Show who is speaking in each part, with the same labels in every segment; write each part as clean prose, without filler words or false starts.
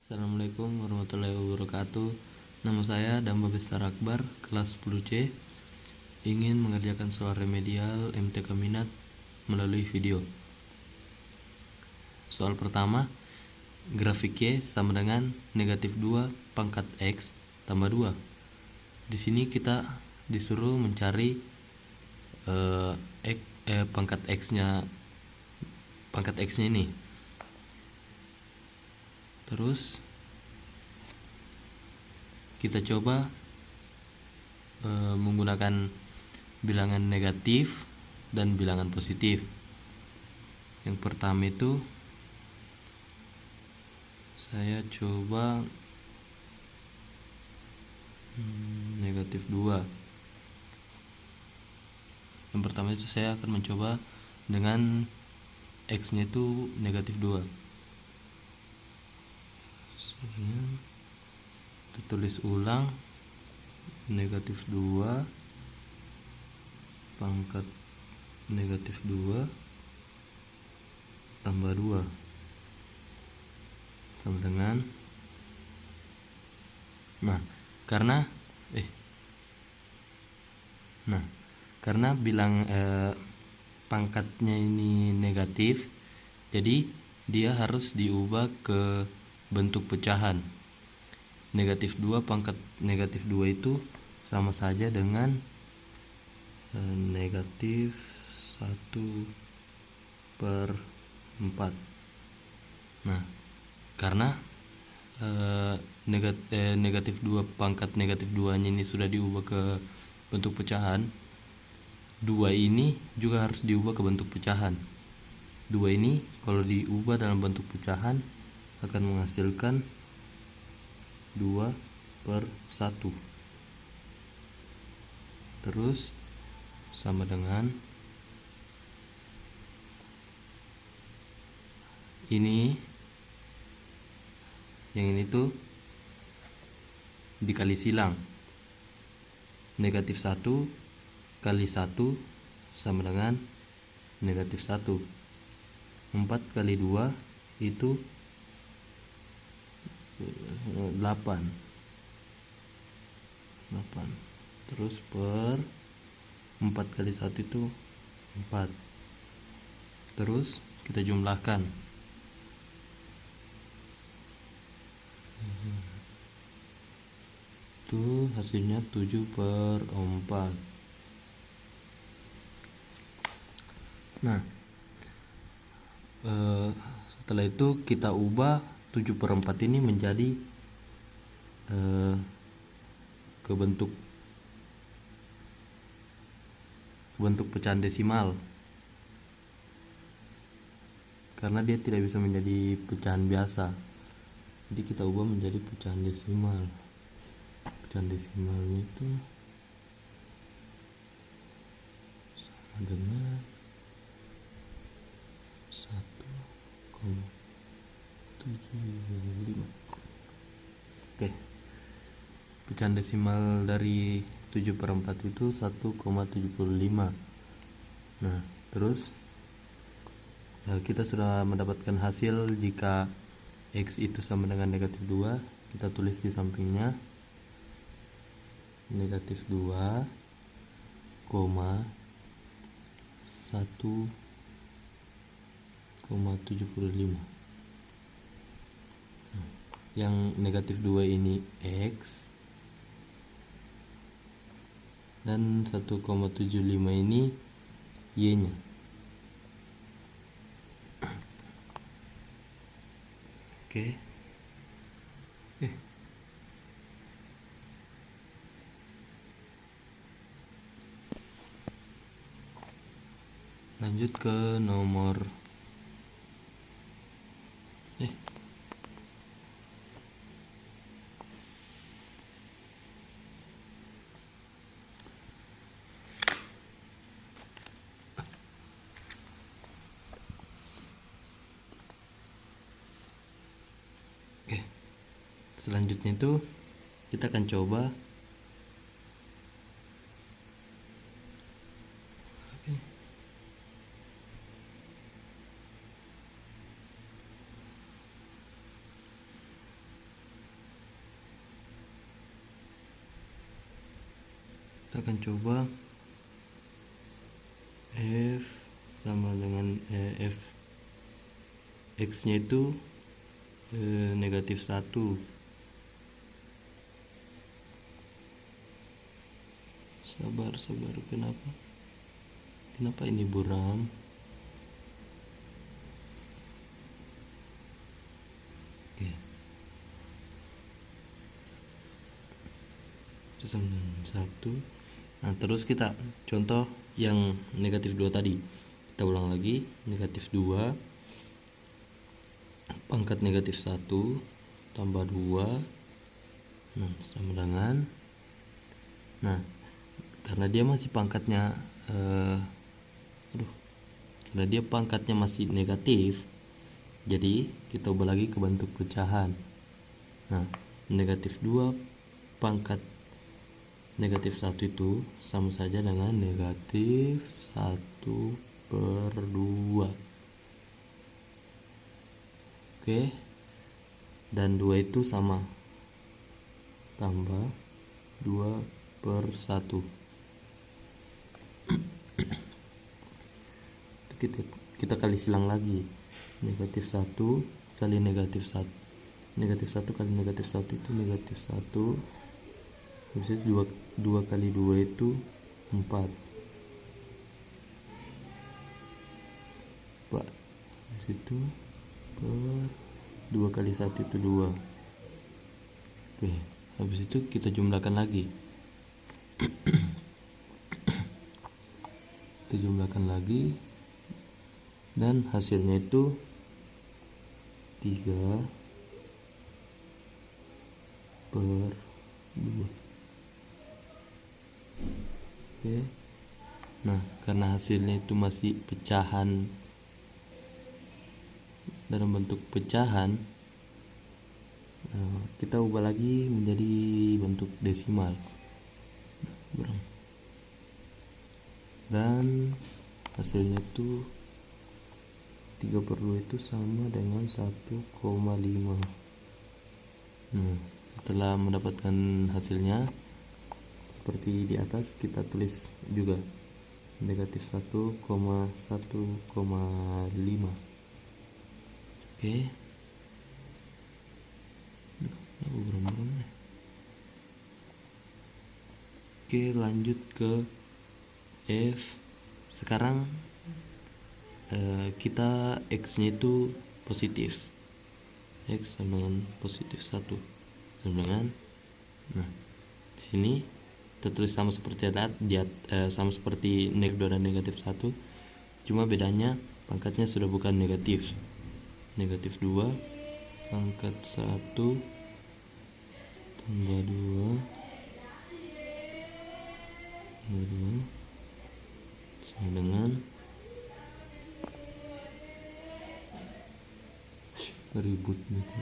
Speaker 1: Assalamualaikum warahmatullahi wabarakatuh. Nama saya Damba Besar Akbar, kelas 10C. Ingin mengerjakan soal remedial MTK Minat melalui video. Soal pertama, grafik Y sama dengan negatif 2 pangkat X tambah 2. Di sini kita disuruh mencari pangkat X-nya ini. Terus kita coba menggunakan bilangan negatif dan bilangan positif. Yang pertama itu saya coba negatif 2. Yang pertama itu saya akan mencoba dengan X-nya itu negatif 2. Kita tulis ulang negatif 2 pangkat negatif 2 tambah 2 sama dengan karena bilang pangkatnya ini negatif, jadi dia harus diubah ke bentuk pecahan. Negatif 2 pangkat negatif 2 itu sama saja dengan negatif 1/4. Karena negatif 2 pangkat negatif 2 nya ini sudah diubah ke bentuk pecahan, 2 ini juga harus diubah ke bentuk pecahan. 2 ini kalau diubah dalam bentuk pecahan akan menghasilkan 2/1. Terus sama dengan ini, yang ini tuh dikali silang. Negatif 1 kali 1 sama dengan negatif 1. 4 kali 2 itu 8. Terus per 4 kali 1 itu 4. Terus kita jumlahkan. Itu hasilnya 7/4. Setelah itu kita ubah 7/4 ini menjadi ke bentuk pecahan desimal, karena dia tidak bisa menjadi pecahan biasa, jadi kita ubah menjadi pecahan desimal. Pecahan desimalnya itu sama dengan 1,75. Oke, pecahan desimal dari 7/4 itu 1,75. Terus kita sudah mendapatkan hasil jika X itu sama dengan negatif 2. Kita tulis di sampingnya negatif 2, 1,75. Yang negatif 2 ini X, dan 1,75 ini Y nya. Oke. Lanjut ke nomor selanjutnya itu kita akan coba Kita akan coba F sama dengan F X nya itu negatif 1. Sabar, kenapa ini buram? Oke, itu sama dengan 1. Nah, terus kita contoh yang negatif 2 tadi. Kita ulang lagi, negatif 2 pangkat negatif 1 tambah 2. Nah, sama dengan, nah, karena dia masih pangkatnya karena dia pangkatnya masih negatif, jadi kita ubah lagi ke bentuk pecahan. Nah, negatif 2 pangkat negatif 1 itu sama saja dengan negatif 1/2. Oke, dan 2 itu sama, tambah 2/1. Kita kali silang lagi, negatif 1 kali negatif 1, negatif 1 kali negatif 1 itu negatif 1. Habis itu 2 kali 2 itu 4. Pak, habis itu per 2 kali 1 itu 2. Oke, habis itu kita jumlahkan lagi. Kita jumlahkan lagi dan hasilnya itu 3/2. Oke, nah karena hasilnya itu masih pecahan, dalam bentuk pecahan, kita ubah lagi menjadi bentuk desimal, dan hasilnya itu 3/2 itu sama dengan 1,5. Nah, setelah mendapatkan hasilnya seperti di atas, kita tulis juga negatif 1,1,5. Oke, oke, lanjut ke F. Sekarang kita X nya itu positif, X sama dengan positif 1 sama dengan, nah di sini kita tulis sama seperti sama seperti negatif 2 dan negatif 1, cuma bedanya pangkatnya sudah bukan negatif. Negatif 2 pangkat 1 tambah 2 sama dengan ribut gitu.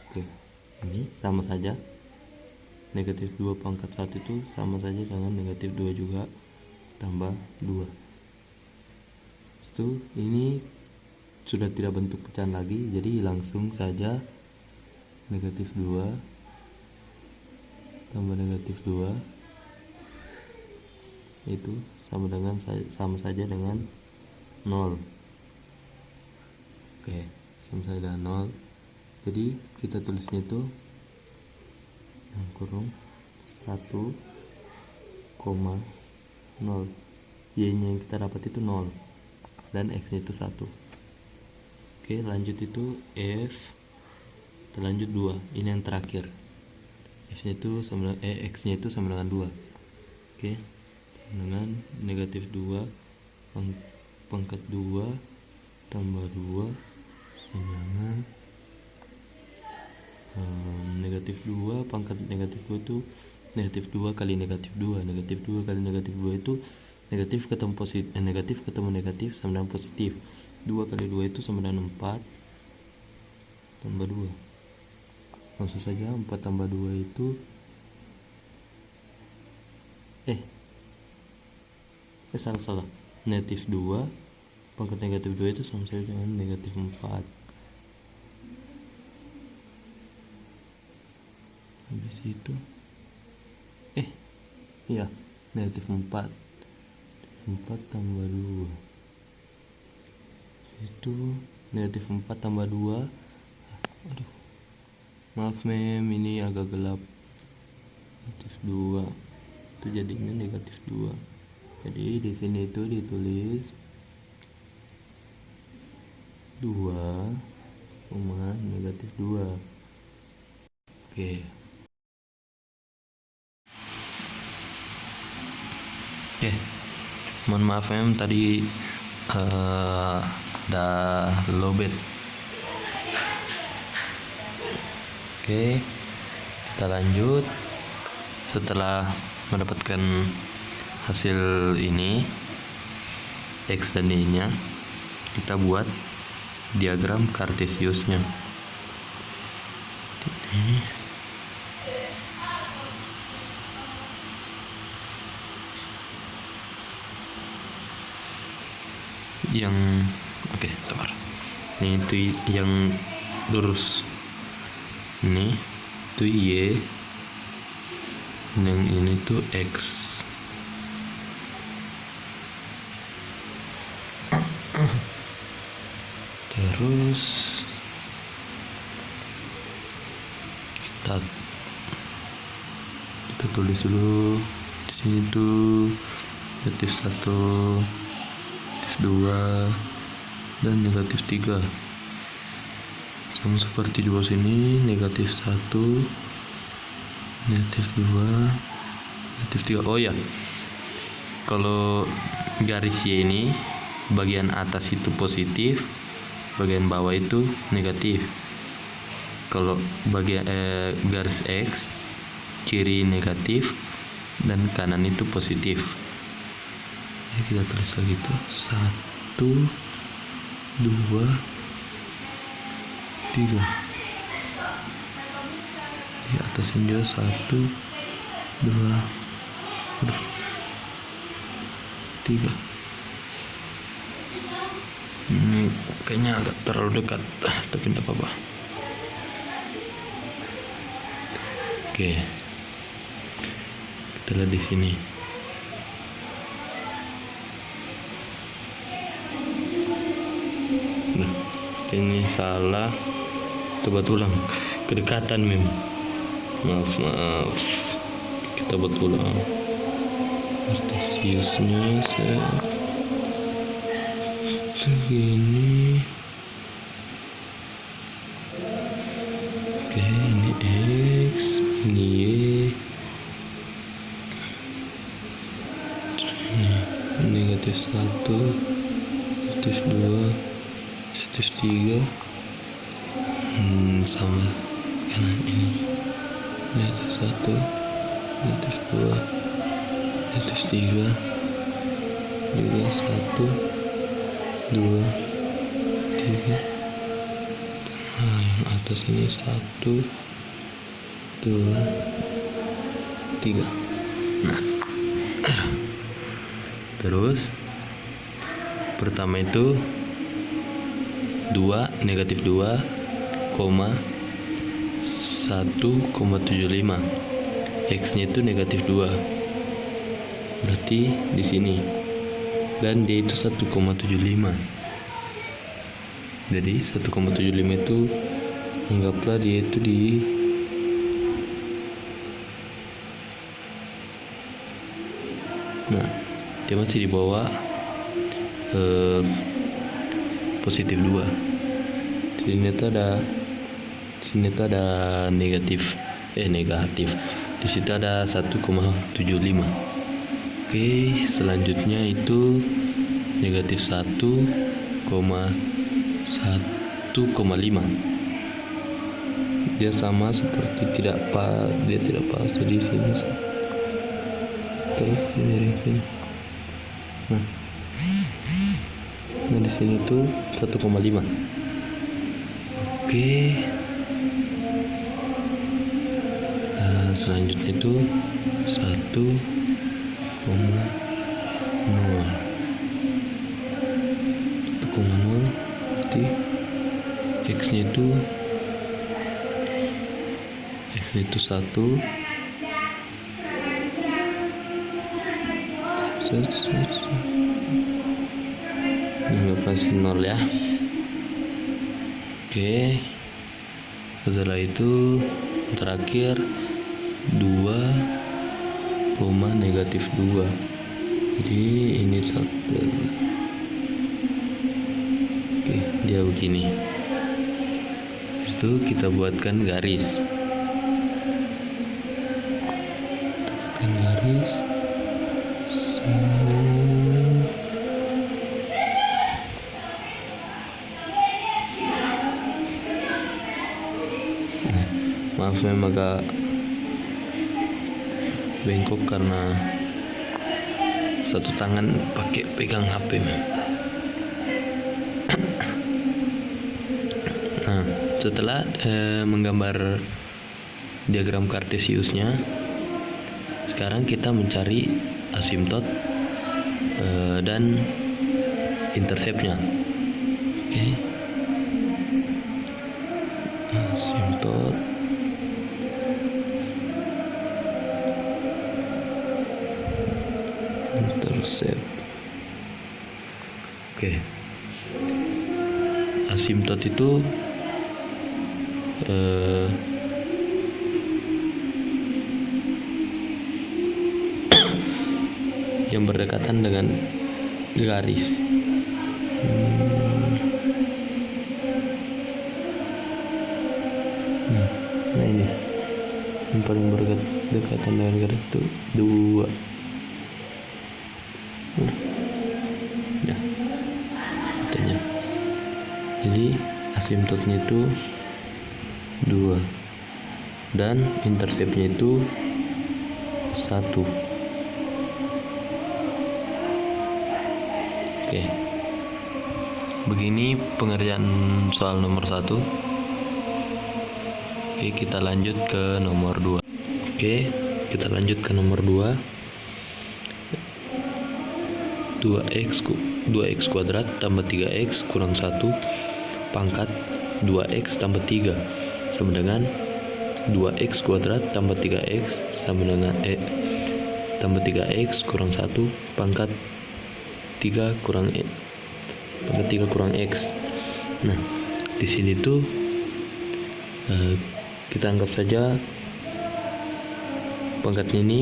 Speaker 1: Oke, ini sama saja, negatif 2 pangkat 1 itu sama saja dengan negatif 2 juga tambah 2. Itu ini sudah tidak bentuk pecahan lagi, jadi langsung saja negatif 2 tambah negatif 2 itu sama saja dengan 0. Oke, sama saja dengan 0. Jadi kita tulisnya itu yang kurung 1,0, y nya yang kita dapat itu 0 dan x nya itu 1. Oke, lanjut itu F, terlanjut 2, ini yang terakhir. F nya itu sama x nya itu sama dengan 2. Oke, dengan negatif 2 pangkat 2 tambah 2 sama dengan negatif 2 pangkat negatif 2 itu negatif 2 kali negatif 2. Negatif 2 kali negatif 2 itu negatif ketemu positif, negatif ketemu negatif sama dengan positif. 2 kali 2 itu sama dengan 4 tambah 2. Langsung saja 4 tambah 2 itu salah. Negatif 2 pangkat negatif 2 itu sama saja dengan negatif 4. Habis itu ya, negatif 4 tambah 2 itu negatif 4 tambah 2. Aduh, maaf mem, ini agak gelap. Negatif 2 itu jadinya negatif 2. Jadi di sini itu ditulis 2 cuma negatif 2. Oke. Oke, mohon maaf mem, tadi ada lowbat. Oke, kita lanjut. Setelah mendapatkan hasil ini X dan Y nya, kita buat diagram Cartesiusnya. Sabar. Ini itu yang lurus. Ini itu Y. Yang ini tuh X. Terus kita tulis dulu di sini tuh negatif 1, negatif 2 dan negatif 3. Sama seperti di bawah sini, negatif 1, negatif 2, negatif 3. Oh ya, kalau garis Y ini bagian atas itu positif, bagian bawah itu negatif. Kalau bagian garis X kiri negatif dan kanan itu positif. Jadi kita tulis lagi itu 1, 2, 3. Di atasnya juga 1, 2, 3. Ini kayaknya agak terlalu dekat, tapi tidak apa-apa. Oke, kita lihat di sini. Nah, ini salah. Coba ulang. Kedekatan mem. Maaf. Kita buat ulang. Cartesiusnya begini. Oke, ini X, ini Y. Nah, negatif 1, negatif 2, negatif 3. Sama kanan ini. Negatif 1, negatif 2, negatif 3. Juga 1, 2, 3. Nah, yang atas ini 1, 2, 3. Nah, terus pertama itu 2, negatif 2, 1,75. X nya itu negatif 2, berarti di sini, dan dia itu 1,75. Jadi 1,75 itu anggaplah dia itu di dia masih di bawah positif 2. Sini tuh ada negatif. Di situ ada 1,75. Oke, selanjutnya itu negatif 1,5. Dia sama seperti dia tidak pas di sini. Terus miring sini. Nah di sini tuh 1,5. Oke. Nah, selanjutnya itu 1,0. Berarti X nya itu 1, Anggap 0 ya. Oke, setelah itu terakhir 2, negatif 2. Jadi ini satu. Oke, dia begini. Itu kita buatkan garis. Buatkan garis. Maaf memang agak bengkok karena satu tangan pakai pegang HP. Nah, setelah menggambar diagram kartesiusnya, sekarang kita mencari asimtot dan interceptnya. Oke. Asimtot intercept. Oke. Asimtot itu yang berdekatan dengan garis. Nah ini yang paling berdekatan dengan garis itu 2. Ya, katanya. Jadi asimtotnya itu 2 dan interceptnya itu 1. Oke, begini pengerjaan soal nomor 1. Oke, kita lanjut ke nomor 2. Oke, kita lanjut ke nomor 2. 2x kuadrat tambah 3x kurang 1 pangkat 2x tambah 3 sama dengan 2x kuadrat tambah 3x sama dengan tambah 3x kurang 1 pangkat 3 kurang x. Nah, di sini tuh kita anggap saja pangkatnya ini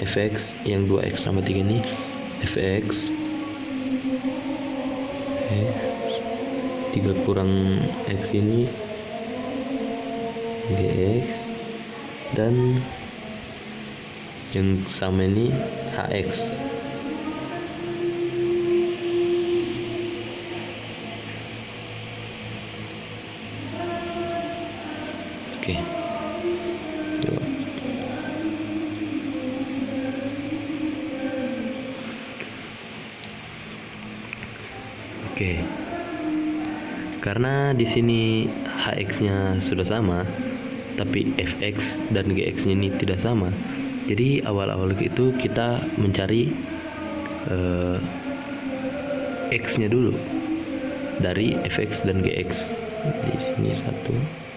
Speaker 1: fx, yang 2x sama 3 ini fx, 3 kurang x ini gx, dan yang sama ini hx. Oke. Oke. Karena di sini hx-nya sudah sama, tapi fx dan gx-nya ini tidak sama. Jadi awal-awal itu kita mencari x-nya dulu dari fx dan gx. Di sini 1.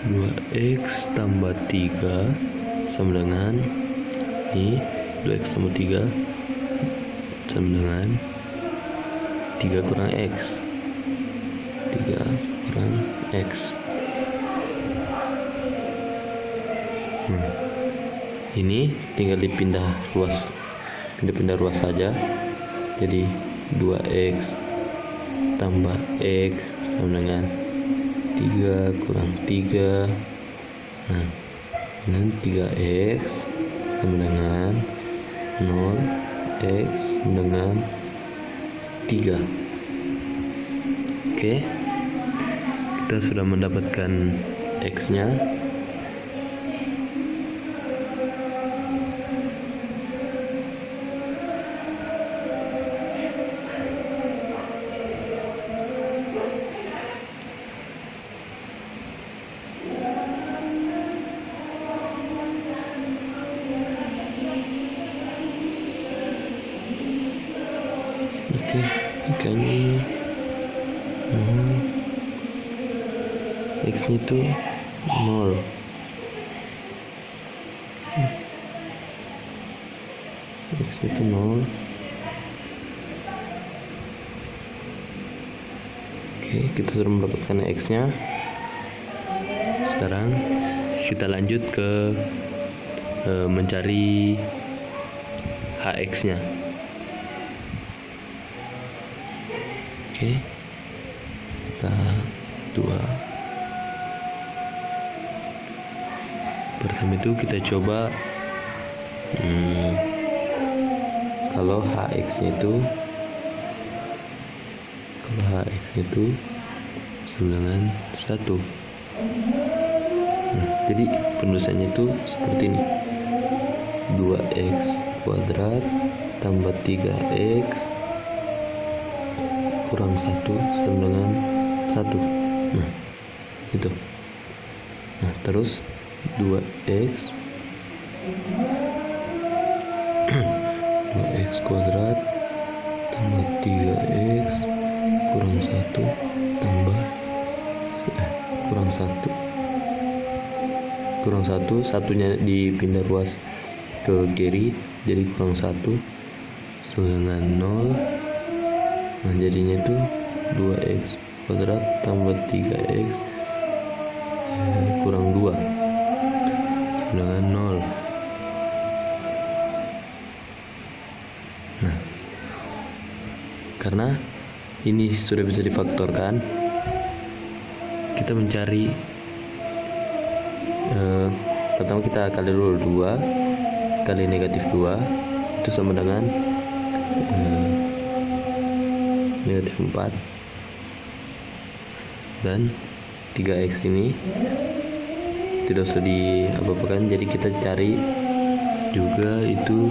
Speaker 1: 2x tambah 3 sama dengan ini 2x tambah 3 sama dengan 3 kurang x. 3 kurang x. Ini tinggal dipindah ruas saja. Jadi 2x tambah x sama dengan 3 kurang 3. Nah, dengan 3x sama dengan 0x dengan 3. Oke, kita sudah mendapatkan x-nya. Oke, kayaknya x nya itu 0. itu 0. Oke, kita sudah mendapatkan X nya. Sekarang kita lanjut ke mencari Hx nya. Oke, tahap 2. Pertama itu kita coba kalau Hx nya itu sama dengan 1. Nah, jadi penulisannya itu seperti ini: 2x kuadrat tambah 3x kurang 1 sama dengan 1. Nah, itu. Nah, terus 2x 2x kuadrat tambah 3x kurang 1 tambah kurang 1, satunya dipindah ruas ke kiri jadi kurang 1 sama dengan 0. Nah, jadinya itu 2x kuadrat tambah 3x kurang 2 sama dengan 0. Nah, karena ini sudah bisa difaktorkan, kita mencari pertama kita kali dulu 2 kali negatif 2 itu sama dengan negatif 4, dan 3x ini tidak usah diapa-apakan, jadi kita cari juga itu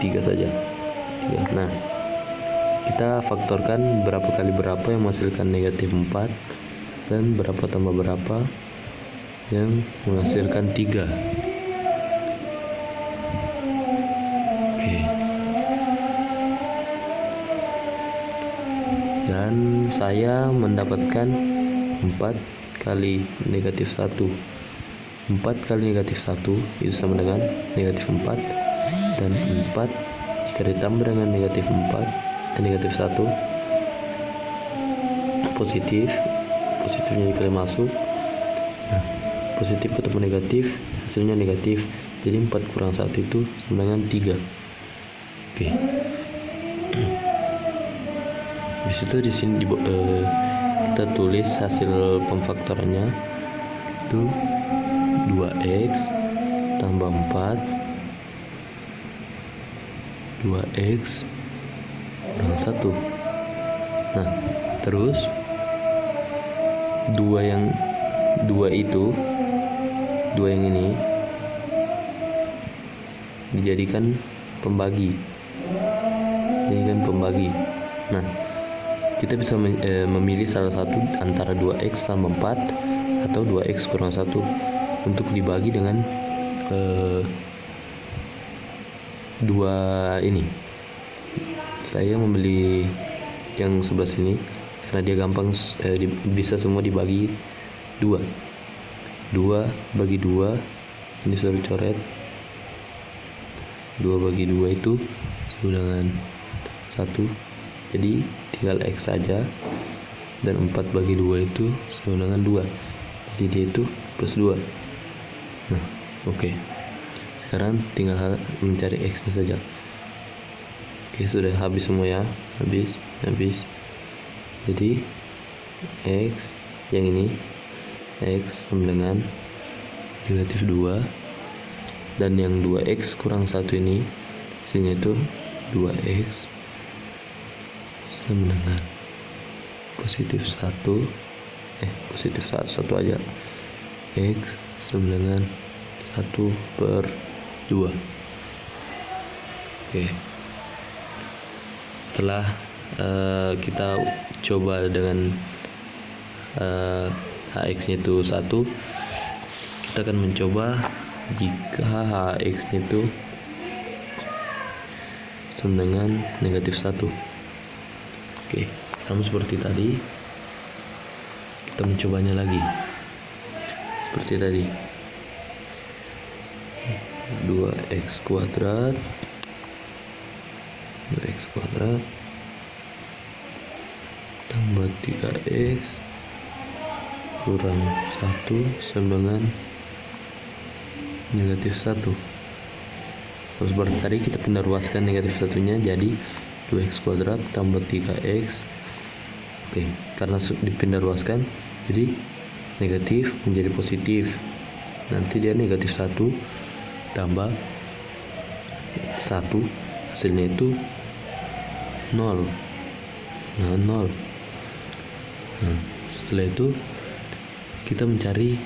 Speaker 1: 3 saja. 3. Nah, kita faktorkan berapa kali berapa yang menghasilkan negatif 4 dan berapa tambah berapa yang menghasilkan 3. Oke. Dan saya mendapatkan 4 kali negatif 1. 4 kali negatif 1 itu sama dengan negatif 4, dan 4 jika ditambah dengan negatif 4 dan negatif 1 positifnya dikali masuk. Nah, positif ketemu negatif, hasilnya negatif, jadi 4 kurang 1 itu sama dengan 3. Oke. Di situ di sini kita tulis hasil pemfaktorannya itu 2x tambah 4 2x kurang 1. Nah, terus 2 yang ini dijadikan pembagi. Nah, kita bisa memilih salah satu antara 2x tambah 4 atau 2x kurang 1 untuk dibagi dengan 2 ini. Saya membeli yang sebelah sini karena dia gampang, bisa semua dibagi 2 bagi 2. Ini sudah dicoret. 2 bagi 2 itu sama dengan 1, jadi tinggal x saja, dan 4 bagi 2 itu sama dengan 2, jadi dia itu plus 2. Nah, oke. Sekarang tinggal mencari x nya saja. Oke, sudah habis semua ya, habis. Jadi x yang ini x sama dengan negatif 2, dan yang 2x kurang 1 ini hasilnya itu 2x sama dengan positif 1 positif 1 aja, x sama dengan 1/2. Oke. Setelah kita coba dengan Hx nya itu 1, kita akan mencoba jika Hx nya itu sama dengan negatif 1. Oke, sama seperti tadi, kita mencobanya lagi seperti tadi. 2x kuadrat 2x kuadrat tambah 3x kurang 1 sama dengan negatif 1. Seperti tadi kita pindah ruaskan negatif satunya jadi 2x kuadrat tambah 3x. Oke, karena dipindah ruaskan jadi negatif menjadi positif. Nanti dia negatif 1 tambah 1, hasilnya itu 0. Nah, 0. Nah, setelah itu kita mencari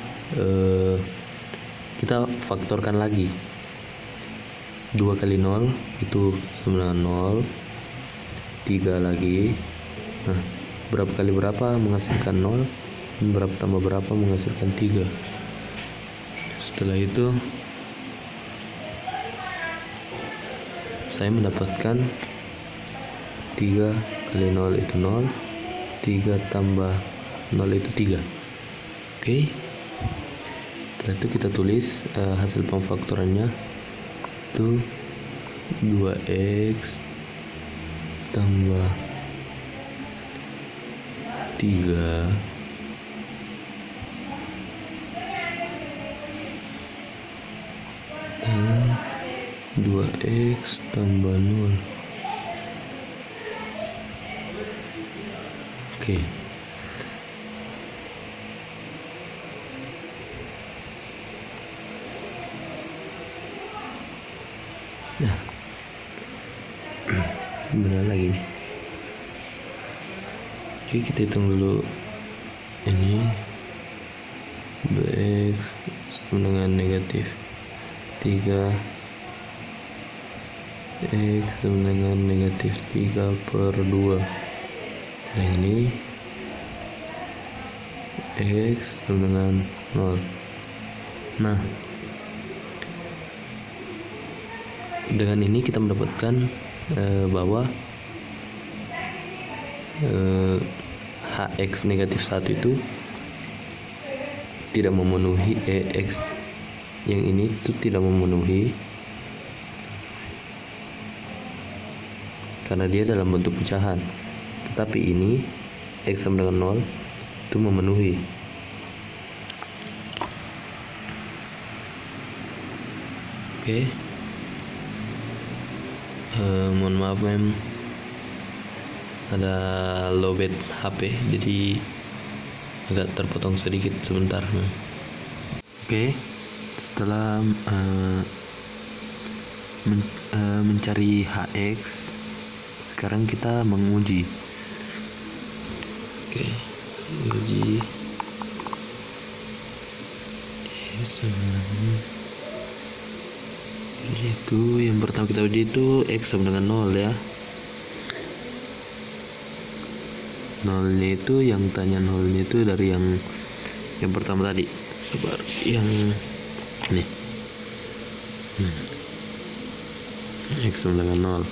Speaker 1: kita faktorkan lagi. 2 kali 0 itu sama dengan 0. 3 lagi. Nah, berapa kali berapa menghasilkan 0, dan berapa tambah berapa menghasilkan 3. Setelah itu saya mendapatkan 3 kali 0 itu 0, 3 tambah 0 itu 3. Oke. Setelah itu kita tulis hasil pemfaktorannya itu 2x tambah 3 dan 2x tambah 0. Oke. Nah, benar lagi nih. Oke, kita hitung dulu ini 2x sama dengan negatif 3 x sama dengan negatif 3/2. Nah, ini x sama dengan 0. Nah, dengan ini kita mendapatkan bahwa hx negatif 1 itu tidak memenuhi x yang ini itu tidak memenuhi karena dia dalam bentuk pecahan, tetapi ini x sama dengan 0 itu memenuhi. Oke. Mohon maaf mem, ada lowbat HP jadi agak terpotong sedikit sebentar. Oke, setelah mencari hx, sekarang kita menguji. Oke, uji itu yang pertama kita uji itu x sama dengan 0 ya. 0-nya itu yang tanya 0-nya itu dari yang pertama tadi, yang ini x sama dengan 0.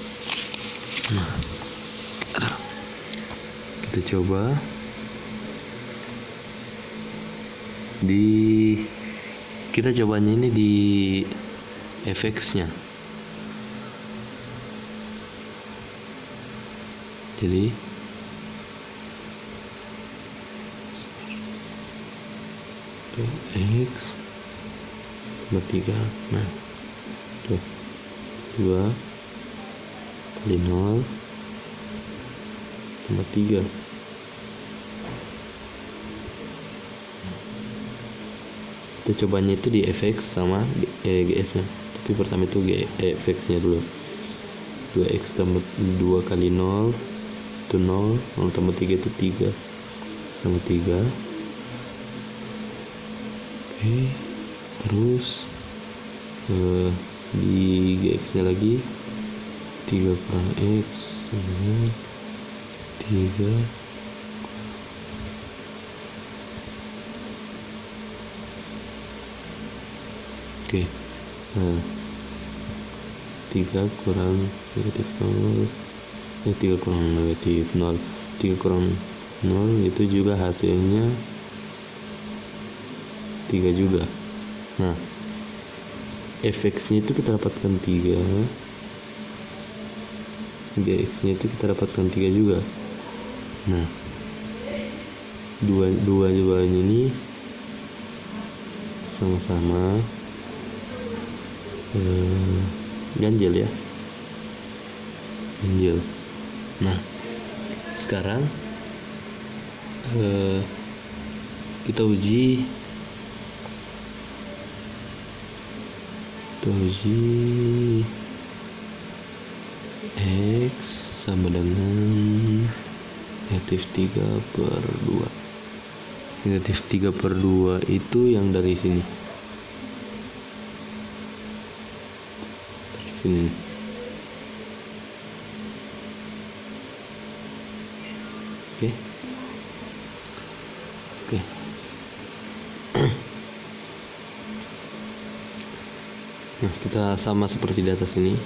Speaker 1: Nah, kita coba kita cobanya ini di fx-nya. Jadi x tambah 3. Nah, tuh 2 kali 0 tambah 3. Kita cobanya itu di fx sama gs nya, tapi pertama itu fx nya dulu. 2x tambah 2 kali 0 itu 0, 0 tambah 3 itu 3 sama 3. Oke, terus di gx nya lagi 3 kurang x sama 3. Oke, nah 3 kurang negatif 0, 3 kurang negatif 0, 3 kurang 0 itu juga hasilnya 3 juga. Nah, fx nya itu kita dapatkan 3 GX nya itu kita dapatkan 3 juga. Nah, dua-duanya ini sama-sama ganjil ya, ganjil. Nah, sekarang kita uji X sama dengan negatif 3/2. Negatif 3/2 itu yang dari sini. Oke. Nah, kita sama seperti di atas ini.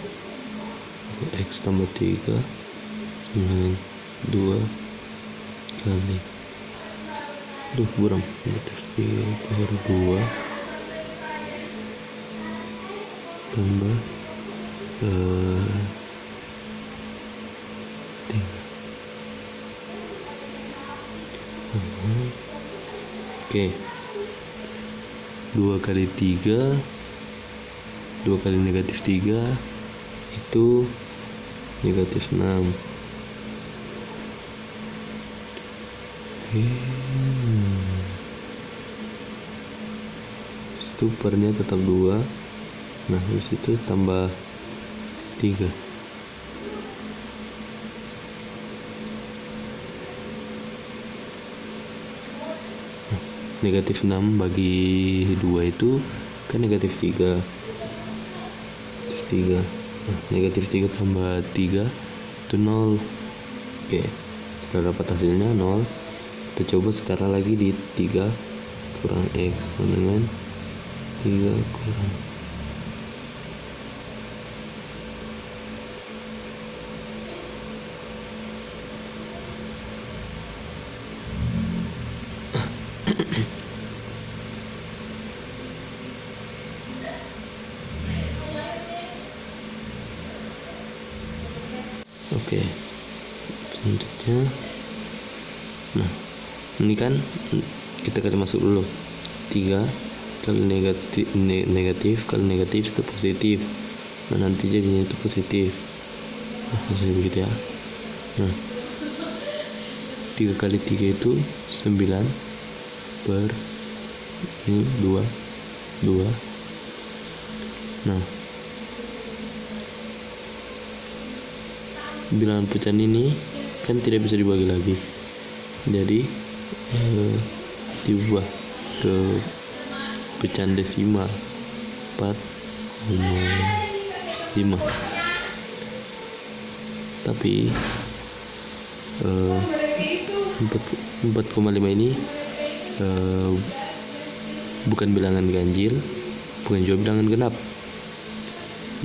Speaker 1: X tambah 3 dengan 2 kali buram negatif 3/2 tambah 3 sama. Oke, 2 kali 3, 2 kali negatif 3 itu negatif 6. Oke, itu pernya tetap 2. Nah, habis itu tambah 3. Nah, negatif 6 bagi 2 itu kan negatif 3. Nah, negatif 3 tambah 3 itu 0. Oke, sudah dapat hasilnya 0. Kita coba sekarang lagi di 3 kurang X sama dengan 3 kurang Oke, selanjutnya, nah ini kan kita kali masuk dulu. 3 kali negatif kali negatif itu positif. Nah, nanti jadinya itu positif. Nah, maksudnya begitu ya. Nah, 3 kali 3 itu 9 per ini 2. Nah, bilangan pecahan ini kan tidak bisa dibagi lagi, jadi diubah ke pecahan desimal 4,5. Tapi 4,5 ini bukan bilangan ganjil, bukan juga bilangan genap.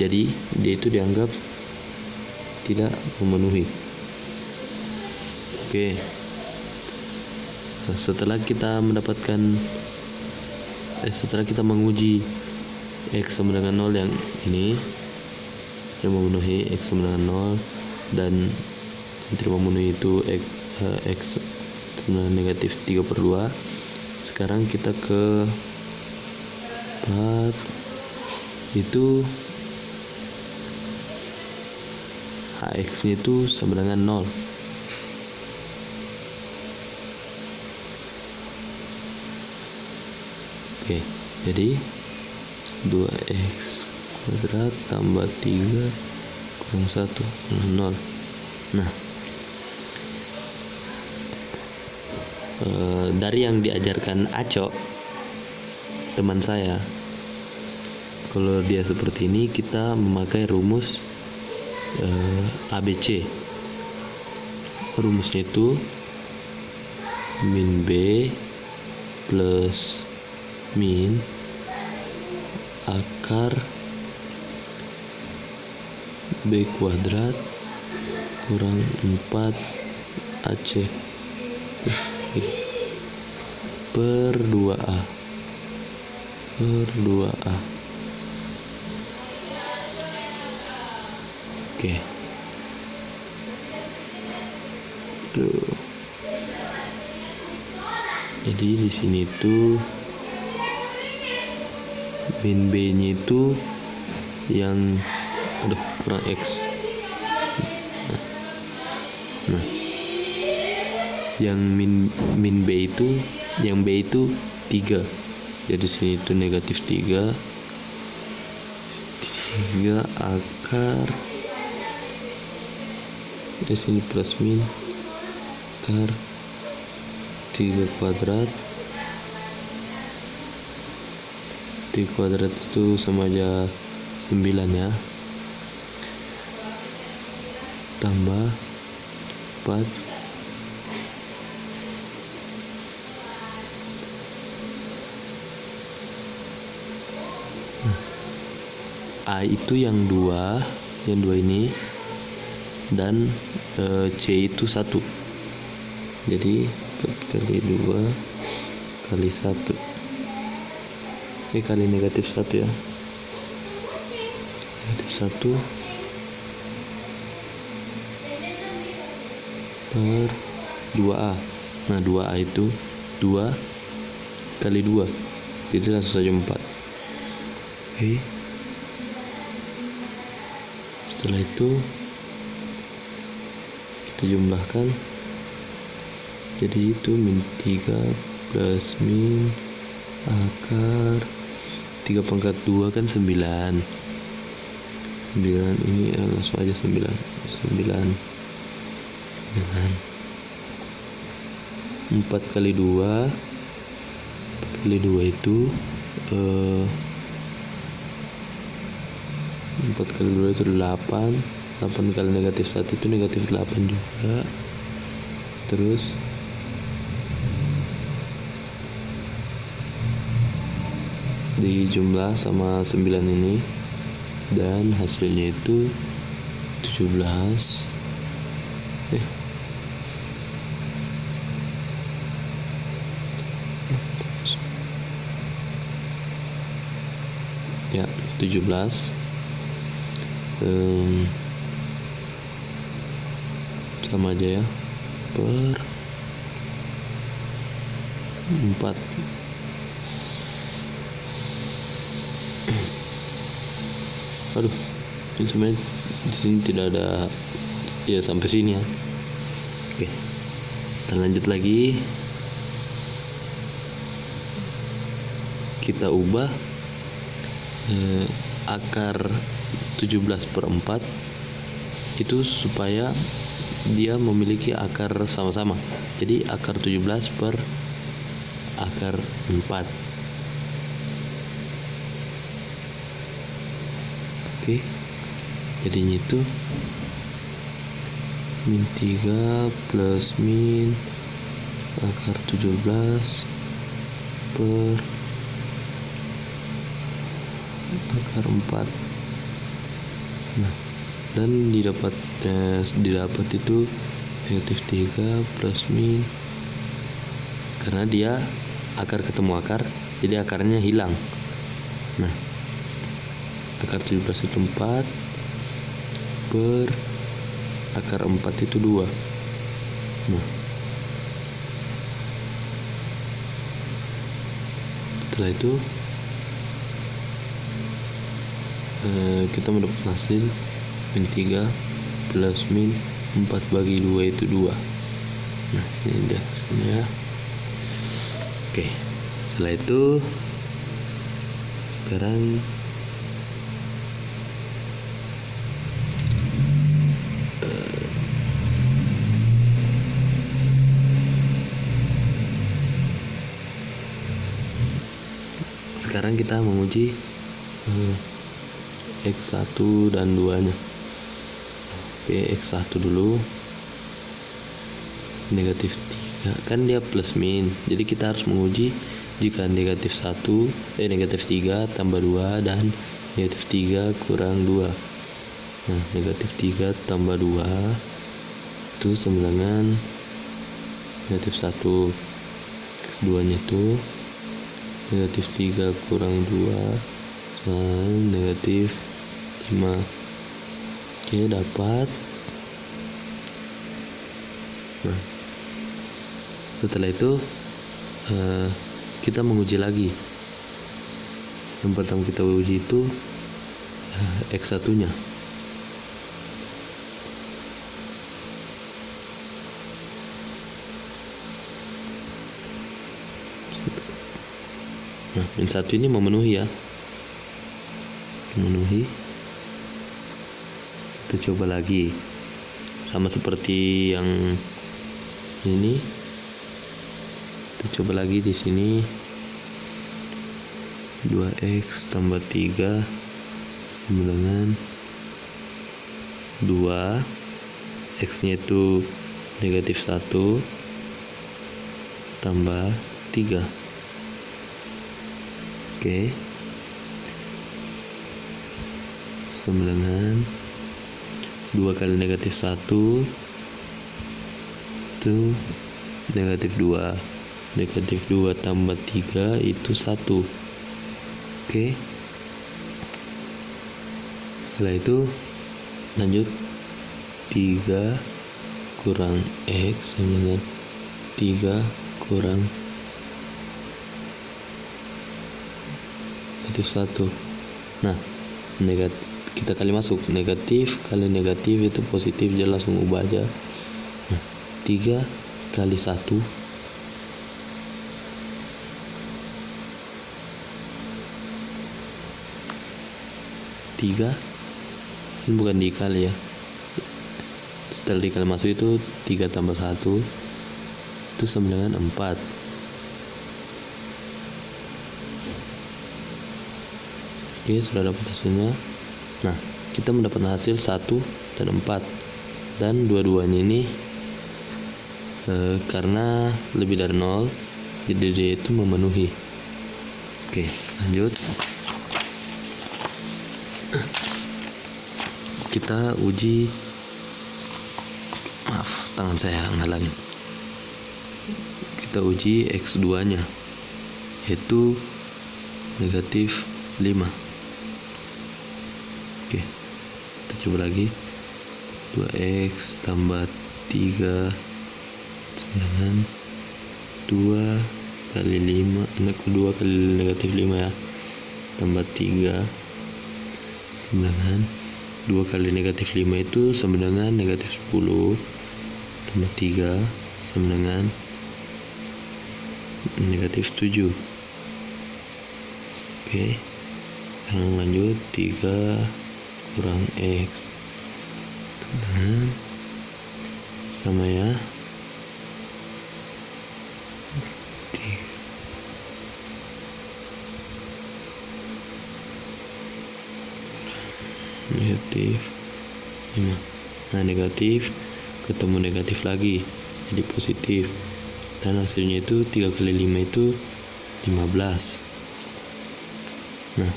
Speaker 1: Jadi dia itu dianggap tidak memenuhi. Oke. Nah, setelah kita menguji X sama dengan 0 yang ini yang memenuhi, X sama dengan 0, dan yang tidak memenuhi itu X sama dengan negatif 3/2. Sekarang kita ke 4, itu HX nya itu sama dengan 0. Oke, jadi 2x kuadrat tambah 3 kurang 1 0. Nah, dari yang diajarkan Aco, teman saya, kalau dia seperti ini kita memakai rumus ABC. Rumusnya itu min B plus min akar B kuadrat kurang 4 AC per 2A per 2A. Oke. Tuh. Jadi di sini tuh min B nya itu yang kurang X. Nah, yang min B itu, yang B itu 3. Jadi sini itu negatif 3 akar, di sini plus min akar 3 kuadrat. 3 kuadrat itu sama aja 9 ya, tambah 4 A itu yang 2 ini, dan C itu 1. Jadi 4 kali 2 kali 1, ini kali negatif 1 ya, negatif 1 per 2A. Nah 2A itu 2 kali 2, jadi langsung saja 4. Oke. Setelah itu kita jumlahkan, jadi itu min 3 plus min akar 3 pangkat 2 kan 9. 9 ini langsung aja 9 dengan 4 kali 2 itu 4 kali 2 itu 8 kali negatif 1 itu negatif 8 juga. Terus dijumlah sama 9 ini, dan hasilnya itu 17 ya 17 sama aja ya, per 4. Aduh, ini sebenarnya di sini tidak ada ya, sampai sini ya. Oke, kita lanjut lagi. Kita ubah akar 17/4 itu supaya dia memiliki akar sama-sama. Jadi akar 17 per akar 4. Oke, jadinya itu min 3 plus min akar 17 per akar 4. Nah, dan didapat itu negatif 3 plus min, karena dia akar ketemu akar, jadi akarnya hilang. Nah, akar 17 itu 4 per akar 4 itu 2. Nah, setelah itu kita mendapat hasil min 3 plus min 4 bagi 2 itu 2. Nah, ini dia hasilnya. Oke, setelah itu sekarang kita menguji X1 dan 2 nya. Oke, X1 dulu, negatif 3 kan dia plus min, jadi kita harus menguji jika negatif 3 tambah 2 dan negatif 3 kurang 2. Nah, negatif 3 tambah 2 itu sama dengan negatif 1. X2 nya itu negatif 3 kurang 2 sama negatif 5. Oke, dapat Nah, setelah itu kita menguji lagi. Yang pertama kita uji itu X1 nya. Nah, min 1 ini memenuhi ya, memenuhi. Kita coba lagi, sama seperti yang ini. Kita coba lagi di sini. 2x tambah 3 sama dengan 2. X nya itu negatif 1 tambah 3. Oke, sama dengan 2 kali negatif 1 itu negatif 2. Negatif 2 tambah 3 itu 1. Oke, setelah itu lanjut 3 kurang X sama dengan 3 kurang negatif 1. Nah, kita kali masuk, negatif kali negatif itu positif, jadi langsung ubah aja. Nah, 3 kali 1 3, ini bukan dikali ya, setelah dikali masuk itu 3 tambah 1 itu sama dengan 4. Oke, sudah dapat hasilnya. Nah, kita mendapat hasil 1 dan 4, dan dua-duanya ini karena lebih dari 0, jadi dia itu memenuhi. Oke, lanjut. Kita uji, maaf, tangan saya ngalangin. Kita uji X2 nya, yaitu negatif 5. Oke, kita coba lagi. 2x tambah 3 dengan 2 kali 5, 2 kali negatif 5 ya, tambah 3 sama dengan 2 kali negatif 5 itu sama dengan negatif 10 tambah 3 sama dengan negatif 7. Oke, sekarang lanjut 3 kurang X dan sama ya, negatif 5. Nah, negatif ketemu negatif lagi jadi positif, dan hasilnya itu 3 kali 5 itu 15. Nah,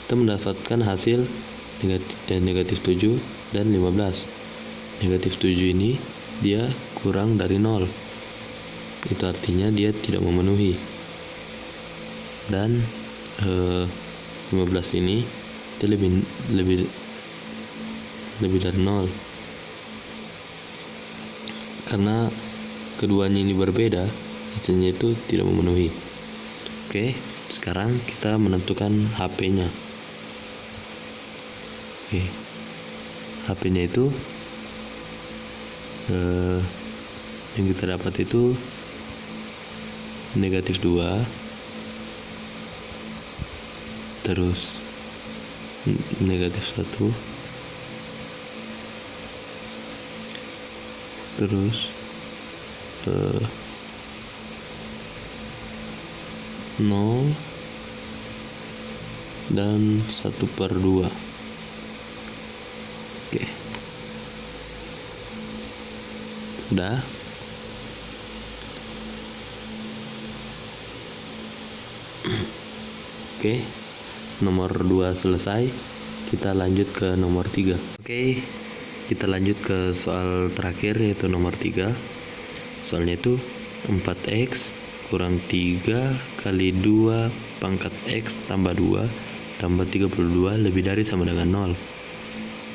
Speaker 1: kita mendapatkan hasil negatif 7 dan 15. Negatif 7 ini dia kurang dari 0, itu artinya dia tidak memenuhi, dan 15 ini dia lebih dari 0, karena keduanya ini berbeda, hasilnya itu tidak memenuhi. Oke, sekarang kita menentukan HP-nya. Oke, HP-nya itu yang kita dapat itu negatif 2, terus negatif 1, terus 0 dan 1/2. Oke, sudah. Oke, nomor 2 selesai. Kita lanjut ke nomor 3. Oke, kita lanjut ke soal terakhir, yaitu nomor 3. Soalnya itu 4x kurang 3 kali 2 pangkat x tambah 2 tambah 32 lebih dari sama dengan 0.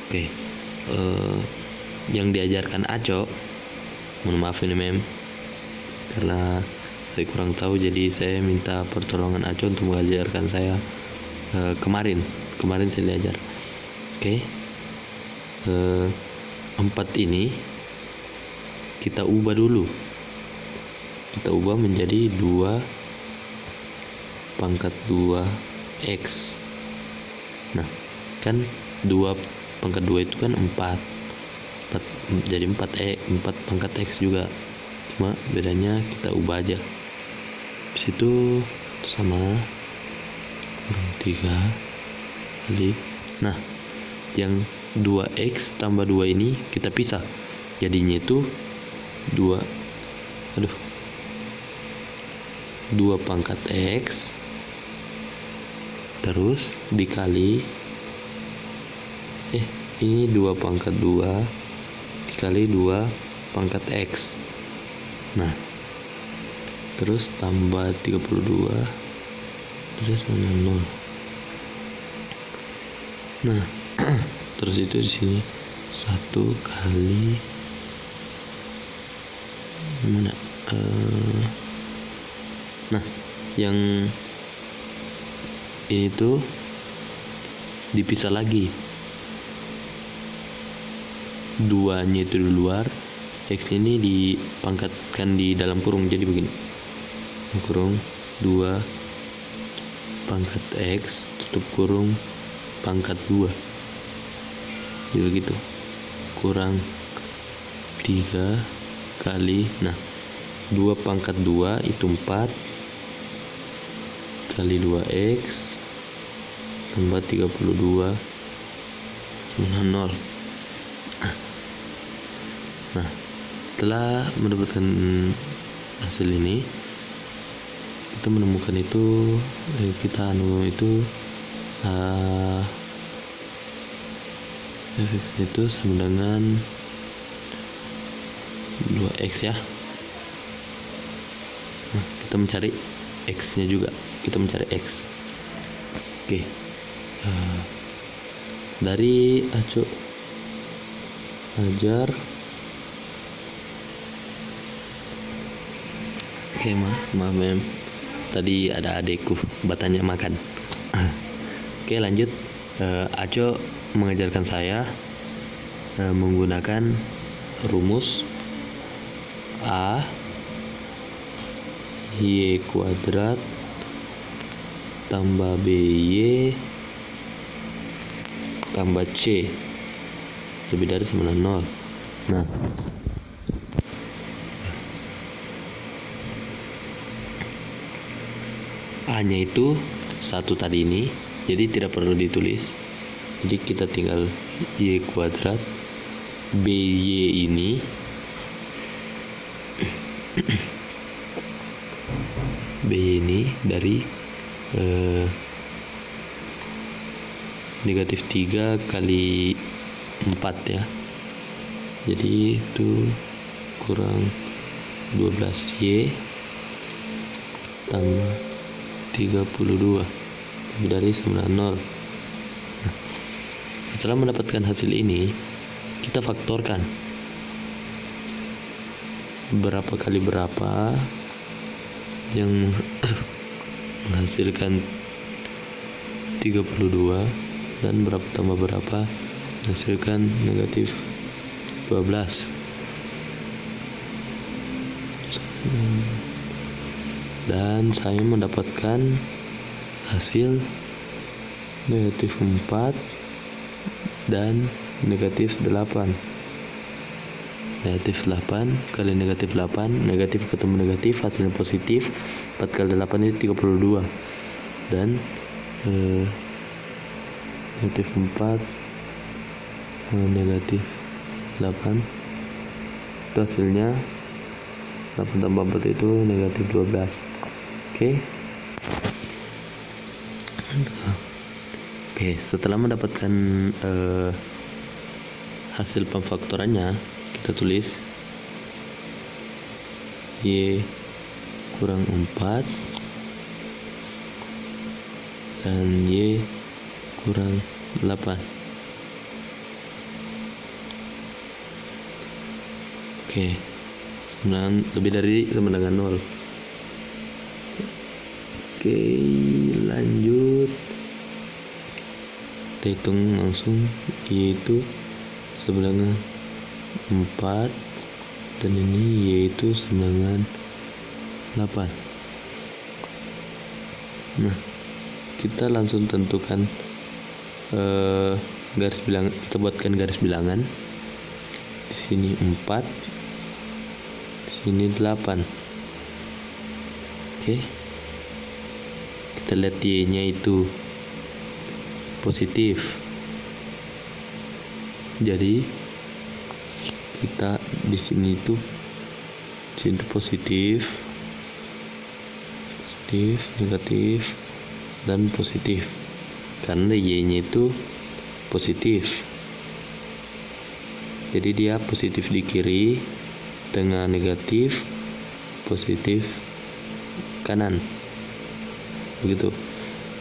Speaker 1: Oke, yang diajarkan Aco Mohon maaf ini mem, karena saya kurang tahu, jadi saya minta pertolongan Aco untuk mengajarkan saya. Kemarin saya diajar. Oke. 4 ini kita ubah dulu. Kita ubah menjadi 2 pangkat 2x. Nah, kan 2 pangkat 2 itu kan 4 jadi 4 pangkat x juga, cuma bedanya kita ubah aja. Habis itu sama kurang 3 kali. Nah, yang 2x tambah 2 ini kita pisah, jadinya itu 2 pangkat x terus dikali ini 2 pangkat 2 dikali 2 pangkat x. Nah, terus tambah 32 terus sama 0. Nah, terus itu di sini 1 kali mana? Nah, yang ini tuh dipisah lagi, 2-nya itu di luar, x ini dipangkatkan di dalam kurung, jadi begini, kurung 2 pangkat x tutup kurung pangkat 2, jadi begitu, kurang 3 kali, nah 2 pangkat 2 itu 4 kali 2x tambah 32 sama 0. Nah, setelah mendapatkan hasil ini, kita menemukan itu fx itu sama dengan 2x ya. Nah, kita mencari x nya juga, kita mencari x. Oke. Dari Aco ajar. Oke, maaf mem, tadi ada adekku batanya makan. Oke, lanjut. Aco mengajarkan saya menggunakan rumus A y kuadrat tambah by tambah c lebih dari sama dengan 0. Nah, A nya itu 1 tadi ini, jadi tidak perlu ditulis, jadi kita tinggal y kuadrat by ini by ini dari negatif 3 kali 4 ya, jadi itu kurang 12y tambah 32 lebih dari sama 0. Nah, setelah mendapatkan hasil ini, kita faktorkan berapa kali berapa yang menghasilkan 32 dan berapa tambah berapa menghasilkan negatif 12. Dan saya mendapatkan hasil negatif 4 dan negatif 8. Negatif 8 kali negatif 8, negatif ketemu negatif, hasilnya positif. 4 kali 8 itu 32. Dan negatif 4 negatif 8 itu hasilnya 8 tambah 4 itu negatif 12. Oke, setelah mendapatkan hasil pemfaktorannya, kita tulis y kurang 4 dan y kurang 8. Oke, lebih dari sama dengan 0. Oke, lanjut. Kita hitung langsung, yaitu sama dengan 4, dan ini yaitu sama dengan 8. Nah, kita langsung tentukan garis bilangan. Kita buatkan garis bilangan. Di sini 4, di sini 8. Oke, kita lihat y-nya itu positif, jadi kita di sini itu positif, negatif, dan positif, karena y-nya itu positif. Jadi dia positif di kiri, tengah negatif, positif kanan, begitu.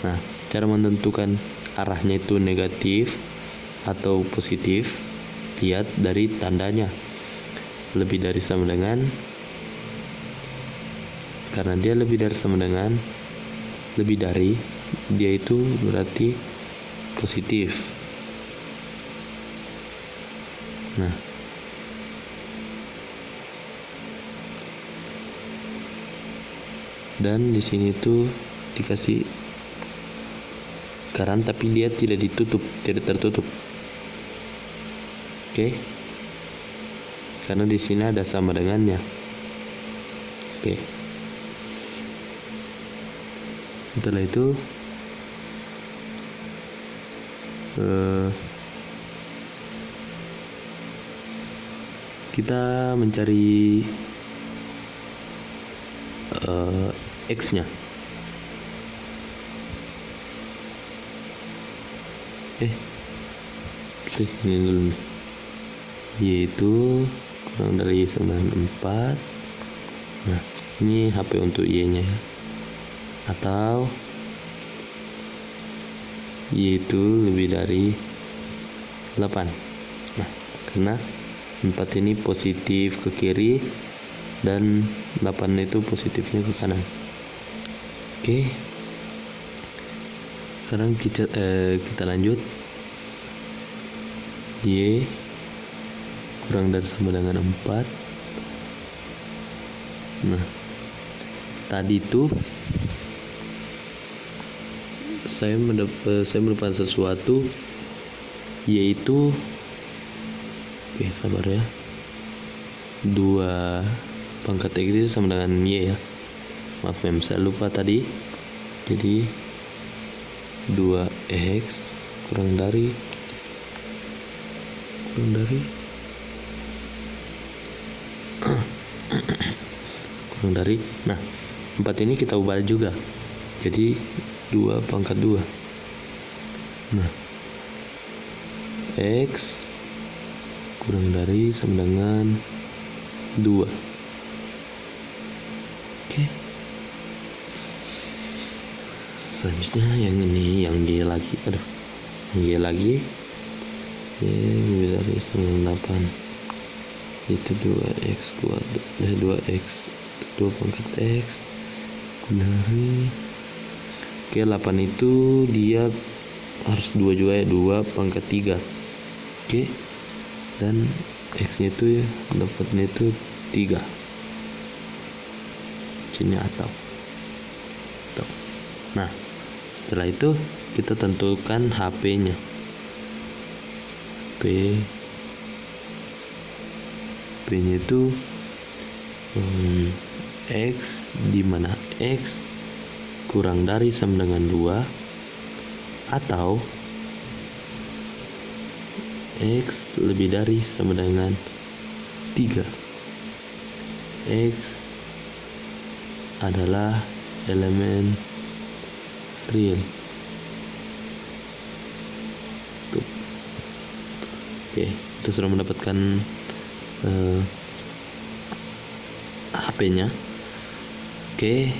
Speaker 1: Nah, cara menentukan arahnya itu negatif atau positif, lihat dari tandanya. Lebih dari sama dengan, karena dia lebih dari sama dengan, lebih dari, dia itu berarti positif. Nah, dan di sini tuh dikasih lingkaran, tapi dia tidak tertutup. Oke, karena di sini ada sama dengannya. Oke, setelah itu kita mencari X-nya. Ini dulu nih, yaitu kurang dari 94. Nah, ini HP untuk Y-nya, atau yaitu lebih dari 8. Nah, karena 4 ini positif ke kiri dan 8 itu positifnya ke kanan. Oke, sekarang kita lanjut. Y kurang dari sama dengan 4. Nah, tadi itu saya menemukan sesuatu, yaitu sabar ya, 2 pangkat X itu sama dengan Y ya. Maaf saya lupa tadi. Jadi 2X kurang dari nah, 4 ini kita ubah juga jadi 2 pangkat 2. Nah, X kurang dari sama dengan 2. Oke, selanjutnya yang ini, yang Y lagi, lebih dari 8, itu 2X kuadrat, 2X 2 pangkat X dari 8 itu dia harus 2 juga ya, 2 pangkat 3. Oke, dan X nya itu ya, dapatnya itu 3. Sini atau. Nah, setelah itu kita tentukan HP-nya. P-nya itu X, di mana X kurang dari sama dengan 2 atau X lebih dari sama dengan 3. X adalah elemen real. Oke, kita sudah mendapatkan HP-nya. Oke,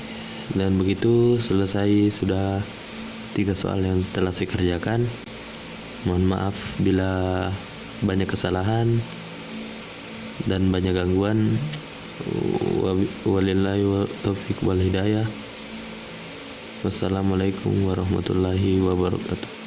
Speaker 1: dan begitu selesai sudah 3 soal yang telah saya kerjakan. Mohon maaf bila banyak kesalahan dan banyak gangguan. Walillahi wa taufiq wal hidayah. Wassalamualaikum warahmatullahi wabarakatuh.